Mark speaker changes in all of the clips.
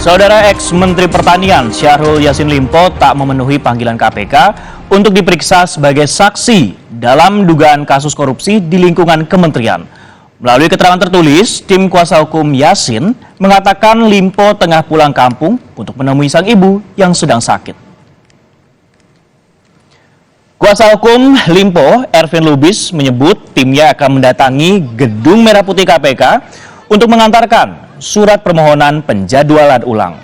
Speaker 1: Saudara ex-Menteri Pertanian Syahrul Yassin Limpo tak memenuhi panggilan KPK untuk diperiksa sebagai saksi dalam dugaan kasus korupsi di lingkungan kementerian. Melalui keterangan tertulis, tim kuasa hukum Yassin mengatakan Limpo tengah pulang kampung untuk menemui sang ibu yang sedang sakit. Kuasa hukum Limpo, Ervin Lubis, menyebut timnya akan mendatangi Gedung Merah Putih KPK untuk mengantarkan surat permohonan penjadwalan ulang.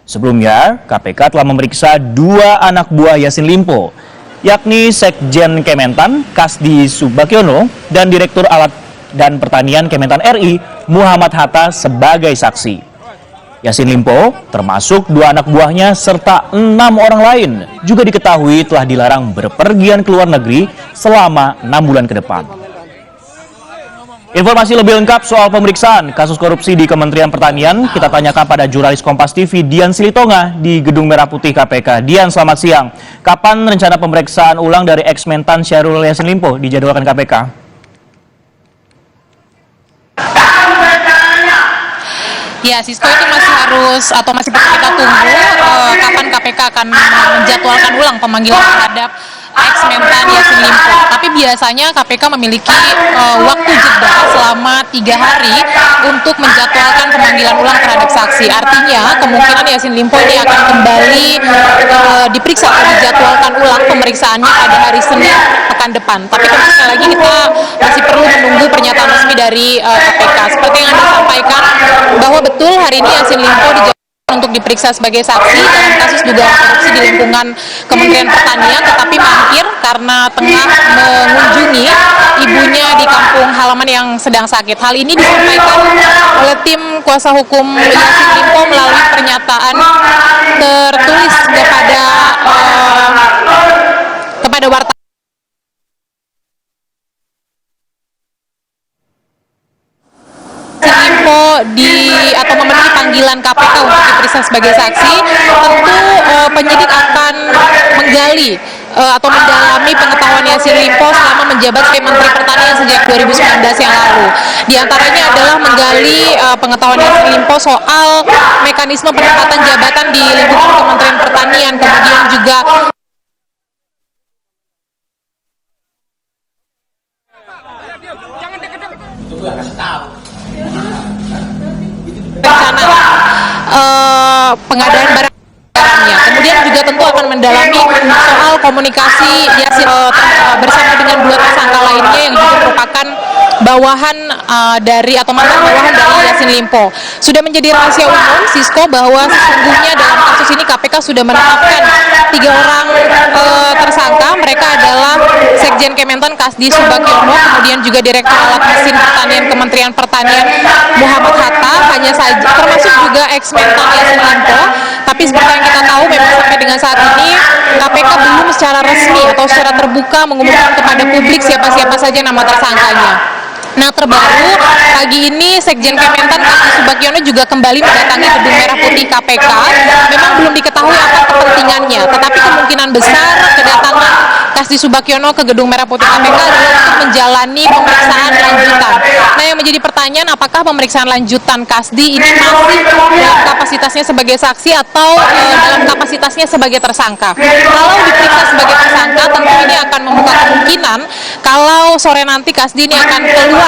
Speaker 1: Sebelumnya, KPK telah memeriksa 2 anak buah Yassin Limpo, yakni Sekjen Kementan, Kasdi Subagiono, dan Direktur Alat dan Pertanian Kementan RI, Muhammad Hatta sebagai saksi. Yassin Limpo, termasuk 2 anak buahnya serta 6 orang lain, juga diketahui telah dilarang berpergian ke luar negeri selama 6 bulan ke depan. Informasi lebih lengkap soal pemeriksaan kasus korupsi di Kementerian Pertanian kita tanyakan pada jurnalis Kompas TV Dian Silitonga di Gedung Merah Putih KPK. Dian, selamat siang. Kapan rencana pemeriksaan ulang dari ex-mentan Syahrul Yassin Limpo dijadwalkan KPK?
Speaker 2: Ya, Sisko, itu masih harus atau masih perlu kita tunggu kapan KPK akan menjadwalkan ulang pemanggilan terhadap ex-mentan Yassin Limpo. Tapi biasanya KPK memiliki waktu jeda selama 3 hari untuk menjadwalkan pemanggilan ulang terhadap saksi. Artinya kemungkinan Yassin Limpo ini akan kembali diperiksa atau dijadwalkan ulang pemeriksaannya pada hari Senin pekan depan. Tapi sekali lagi kita masih perlu menunggu pernyataan resmi dari KPK. Seperti yang Anda sampaikan bahwa betul hari ini Yassin Limpo untuk diperiksa sebagai saksi dalam kasus dugaan korupsi di lingkungan Kementerian Pertanian, tetapi mangkir karena tengah mengunjungi ibunya di kampung halaman yang sedang sakit. Hal ini disampaikan oleh tim kuasa hukum Yassin Limpo melalui pernyataan tertulis kepada wartawan. Atau memenuhi panggilan KPK untuk diperiksa sebagai saksi, tentu penyidik akan menggali atau mendalami pengetahuan Yassin Limpo selama menjabat sebagai Menteri Pertanian sejak 2019 yang lalu. Di antaranya adalah menggali pengetahuan Yassin Limpo soal mekanisme penempatan jabatan di lingkungan Kementerian Pertanian, kemudian juga pengadaan barang-barangnya. Kemudian juga tentu akan mendalami soal komunikasi Yassin bersama dengan 2 tersangka lainnya yang juga merupakan bawahan dari mantan bawahan dari Yassin Limpo. Sudah menjadi rahasia umum, Sisko, bahwa sesungguhnya dalam kasus ini KPK sudah menetapkan 3 orang tersangka. Mereka adalah Sekjen Kementan Kasdi Subagiono, kemudian juga Direktur Alat Mesin Pertanian Kementerian Pertanian Muhammad Hatta, hanya saja termasuk juga ex-mentan Yassin Limpo. Tapi seperti yang kita tahu, memang sampai dengan saat ini KPK belum secara resmi atau secara terbuka mengumumkan kepada publik siapa-siapa saja nama tersangkanya. Nah, terbaru pagi ini Sekjen Kementan Kasdi Subagiono juga kembali mendatangi Gedung Merah Putih KPK. Memang belum diketahui apa kepentingannya, tetapi kemungkinan besar kedatangan Kasdi Subagiono ke Gedung Merah Putih KPK adalah untuk menjalani pemeriksaan lanjutan. Nah, yang menjadi pertanyaan, apakah pemeriksaan lanjutan Kasdi ini masih dalam kapasitasnya sebagai saksi atau dalam kapasitasnya sebagai tersangka? Kalau diperiksa sebagai tersangka, tentu ini akan membuka kemungkinan kalau sore nanti Kasdi ini akan keluar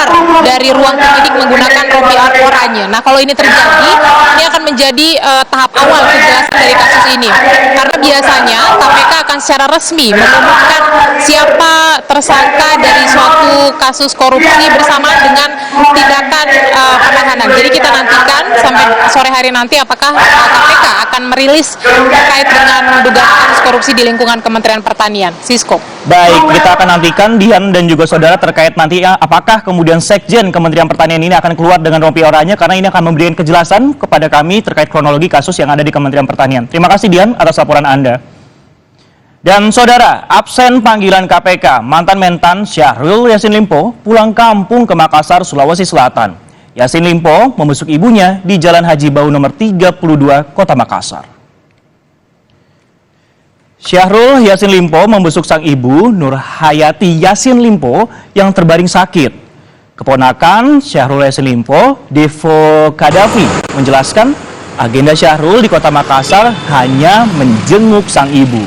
Speaker 2: dari ruang penyidik menggunakan rompi oranye. Nah, kalau ini terjadi, ini akan menjadi tahap awal kejelasan dari kasus ini. Karena biasanya KPK akan secara resmi mengumumkan siapa tersangka dari suatu kasus korupsi bersama dengan tindakan penahanan. Jadi kita nantikan sampai sore hari nanti apakah KPK akan merilis terkait dengan dugaan kasus korupsi di lingkungan Kementerian Pertanian. Sisko.
Speaker 1: Baik, kita akan nantikan Dian dan juga saudara terkait nanti apakah kemudian Sekjen Kementerian Pertanian ini akan keluar dengan rompi oranye, karena ini akan memberikan kejelasan kepada kami terkait kronologi kasus yang ada di Kementerian Pertanian. Terima kasih Dian atas laporan Anda. Dan saudara, absen panggilan KPK, mantan mentan Syahrul Yassin Limpo pulang kampung ke Makassar, Sulawesi Selatan. Yassin Limpo membesuk ibunya di Jalan Haji Bau nomor 32, Kota Makassar. Syahrul Yassin Limpo membesuk sang ibu, Nur Hayati Yassin Limpo, yang terbaring sakit. Keponakan Syahrul Yassin Limpo, Devo Kadafi, menjelaskan Agenda Syahrul di Kota Makassar hanya menjenguk sang ibu.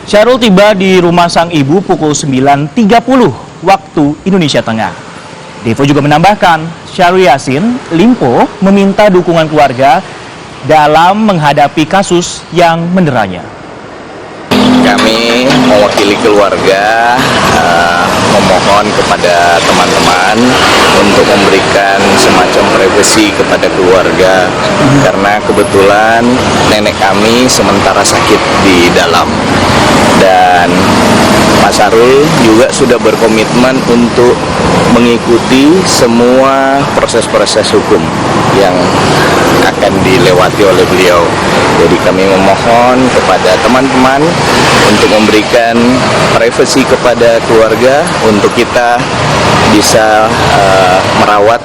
Speaker 1: Syahrul tiba di rumah sang ibu pukul 9.30 waktu Indonesia Tengah. Devo juga menambahkan, Syahrul Yassin Limpo meminta dukungan keluarga dalam menghadapi kasus yang menderanya.
Speaker 3: Kami mewakili keluarga memohon kepada teman-teman untuk memberikan semacam privasi kepada keluarga karena kebetulan nenek kami sementara sakit di dalam, dan Mas Syahrul juga sudah berkomitmen untuk mengikuti semua proses-proses hukum yang akan dilewati oleh beliau. Jadi kami memohon kepada teman-teman untuk memberikan privasi kepada keluarga untuk kita bisa merawat